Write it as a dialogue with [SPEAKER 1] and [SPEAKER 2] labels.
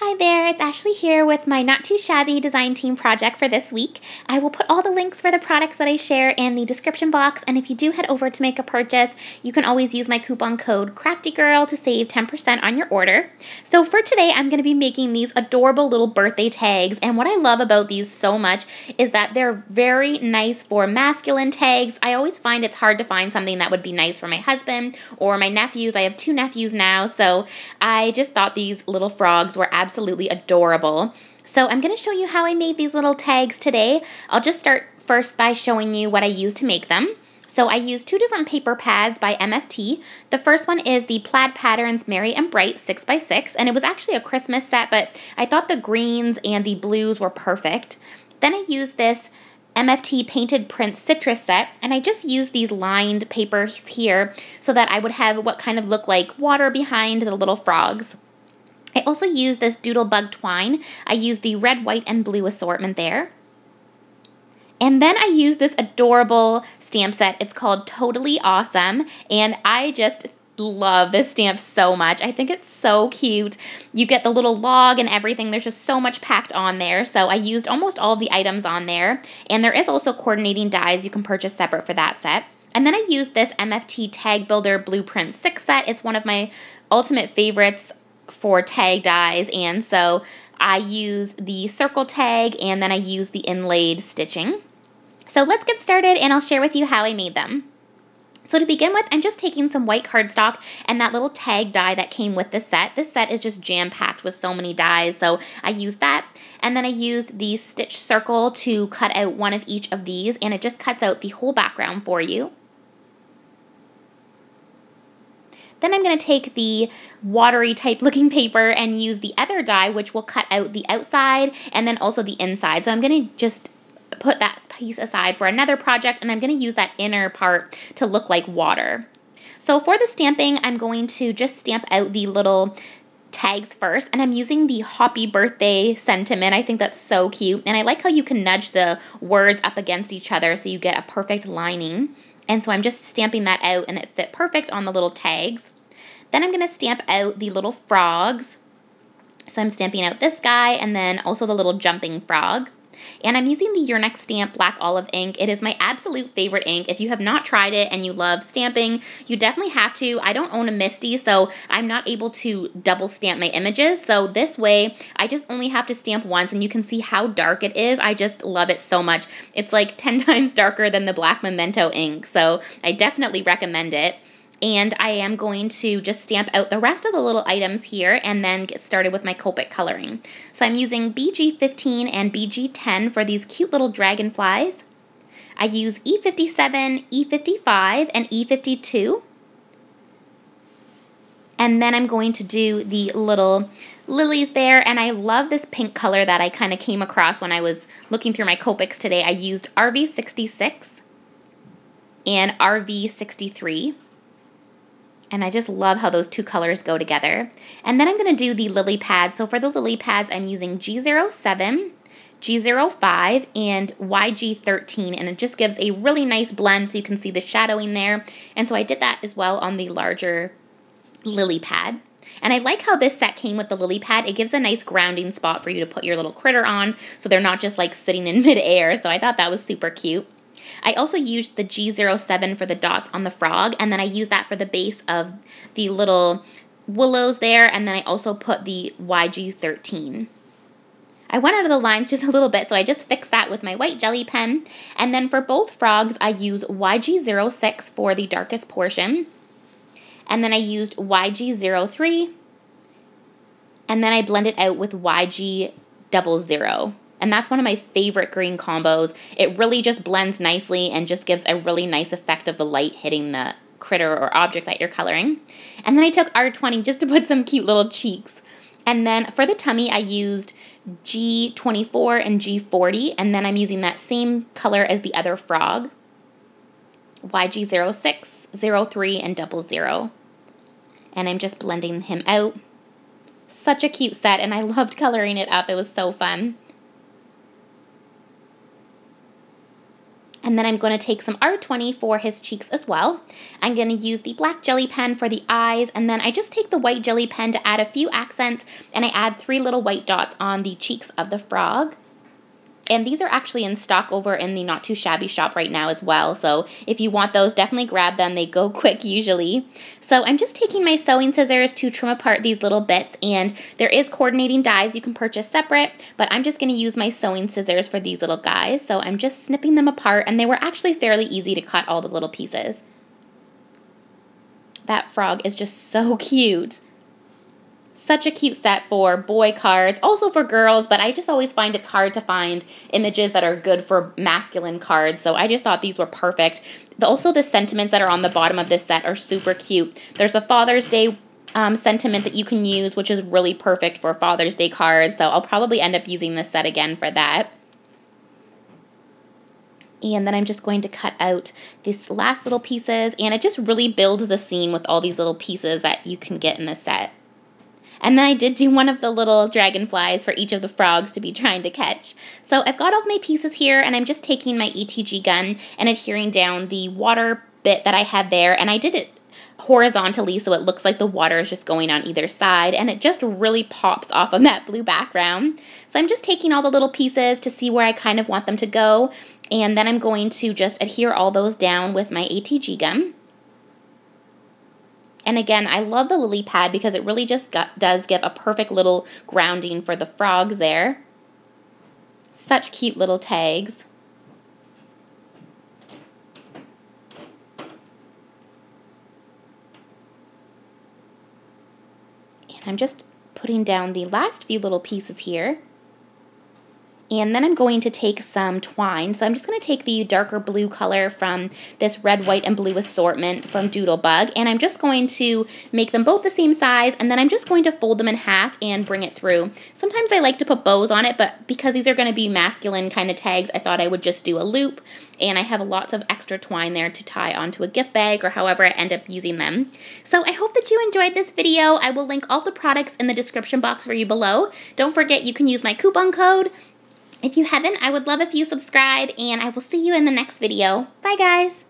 [SPEAKER 1] Hi there, it's Ashley here with my Not Too Shabby design team project for this week. I will put all the links for the products that I share in the description box, and if you do head over to make a purchase, you can always use my coupon code CraftyGirl to save 10% on your order. So for today, I'm going to be making these adorable little birthday tags, and what I love about these so much is that they're very nice for masculine tags. I always find it's hard to find something that would be nice for my husband or my nephews. I have 2 nephews now, so I just thought these little frogs were absolutely adorable. So I'm going to show you how I made these little tags today. I'll just start first by showing you what I used to make them. So I used 2 different paper pads by MFT. The first one is the Plaid Patterns Merry and Bright 6x6, and it was actually a Christmas set, but I thought the greens and the blues were perfect. Then I used this MFT Painted Print Citrus set, and I just used these lined papers here so that I would have what kind of looked like water behind the little frogs. I also used this Doodlebug twine. I used the red, white, and blue assortment there. And then I used this adorable stamp set. It's called Totally Awesome, and I just love this stamp so much. I think it's so cute. You get the little log and everything. There's just so much packed on there. So I used almost all of the items on there. And there is also coordinating dies you can purchase separate for that set. And then I used this MFT Tag Builder Blueprint 6 set. It's one of my ultimate favorites for tag dies, and so I used the circle tag and then I used the inlaid stitching. So let's get started and I'll share with you how I made them. So to begin with, I'm just taking some white cardstock and that little tag die that came with the set. This set is just jam-packed with so many dies, so I used that. And then I used the stitch circle to cut out one of each of these, and it just cuts out the whole background for you. Then I'm going to take the watery type looking paper and use the other die, which will cut out the outside and then also the inside. So I'm going to just put that piece aside for another project, and I'm going to use that inner part to look like water. So for the stamping, I'm going to just stamp out the little tags first, and I'm using the Happy Birthday sentiment. I think that's so cute, and I like how you can nudge the words up against each other so you get a perfect lining. And so I'm just stamping that out, and it fit perfect on the little tags. Then I'm going to stamp out the little frogs. So I'm stamping out this guy and then also the little jumping frog. And I'm using the Your Next Stamp Black Olive ink. It is my absolute favorite ink. If you have not tried it and you love stamping, you definitely have to. I don't own a Misty, so I'm not able to double stamp my images. So this way, I just only have to stamp once, and you can see how dark it is. I just love it so much. It's like 10 times darker than the Black Memento ink, so I definitely recommend it. And I am going to just stamp out the rest of the little items here and then get started with my Copic coloring. So I'm using BG15 and BG10 for these cute little dragonflies. I use E57, E55, and E52. And then I'm going to do the little lilies there, and I love this pink color that I kind of came across when I was looking through my Copics today. I used RV66 and RV63. And I just love how those 2 colors go together. And then I'm going to do the lily pads. So for the lily pads, I'm using G07, G05, and YG13. And it just gives a really nice blend so you can see the shadowing there. And so I did that as well on the larger lily pad. And I like how this set came with the lily pad. It gives a nice grounding spot for you to put your little critter on, so they're not just like sitting in midair. So I thought that was super cute. I also used the G07 for the dots on the frog, and then I used that for the base of the little willows there, and then I also put the YG13. I went out of the lines just a little bit, so I just fixed that with my white jelly pen. And then for both frogs, I used YG06 for the darkest portion, and then I used YG03, and then I blended out with YG00. And that's one of my favorite green combos. It really just blends nicely and just gives a really nice effect of the light hitting the critter or object that you're coloring. And then I took R20 just to put some cute little cheeks. And then for the tummy, I used G24 and G40. And then I'm using that same color as the other frog, YG06, 03, and 00. And I'm just blending him out. Such a cute set, and I loved coloring it up. It was so fun. And then I'm going to take some R20 for his cheeks as well. I'm going to use the black jelly pen for the eyes, and then I just take the white jelly pen to add a few accents, and I add 3 little white dots on the cheeks of the frog. And these are actually in stock over in the Not Too Shabby shop right now as well. So if you want those, definitely grab them. They go quick usually. So I'm just taking my sewing scissors to trim apart these little bits. And there is coordinating dies you can purchase separate. But I'm just going to use my sewing scissors for these little guys. So I'm just snipping them apart. And they were actually fairly easy to cut all the little pieces. That frog is just so cute. Such a cute set for boy cards, also for girls, but I just always find it's hard to find images that are good for masculine cards, so I just thought these were perfect. Also, the sentiments that are on the bottom of this set are super cute. There's a Father's Day sentiment that you can use, which is really perfect for Father's Day cards, so I'll probably end up using this set again for that. And then I'm just going to cut out these last little pieces, and it just really builds the scene with all these little pieces that you can get in the set. And then I did do one of the little dragonflies for each of the frogs to be trying to catch. So I've got all my pieces here, and I'm just taking my ETG gun and adhering down the water bit that I had there, and I did it horizontally so it looks like the water is just going on either side, and it just really pops off of that blue background. So I'm just taking all the little pieces to see where I kind of want them to go, and then I'm going to just adhere all those down with my ATG gun. And again, I love the lily pad because it really just does give a perfect little grounding for the frogs there. Such cute little tags. And I'm just putting down the last few little pieces here. And then I'm going to take some twine. So I'm just going to take the darker blue color from this red, white, and blue assortment from Doodlebug. And I'm just going to make them both the same size. And then I'm just going to fold them in half and bring it through. Sometimes I like to put bows on it, but because these are going to be masculine kind of tags, I thought I would just do a loop. And I have lots of extra twine there to tie onto a gift bag or however I end up using them. So I hope that you enjoyed this video. I will link all the products in the description box for you below. Don't forget you can use my coupon code. If you haven't, I would love if you subscribe, and I will see you in the next video. Bye, guys!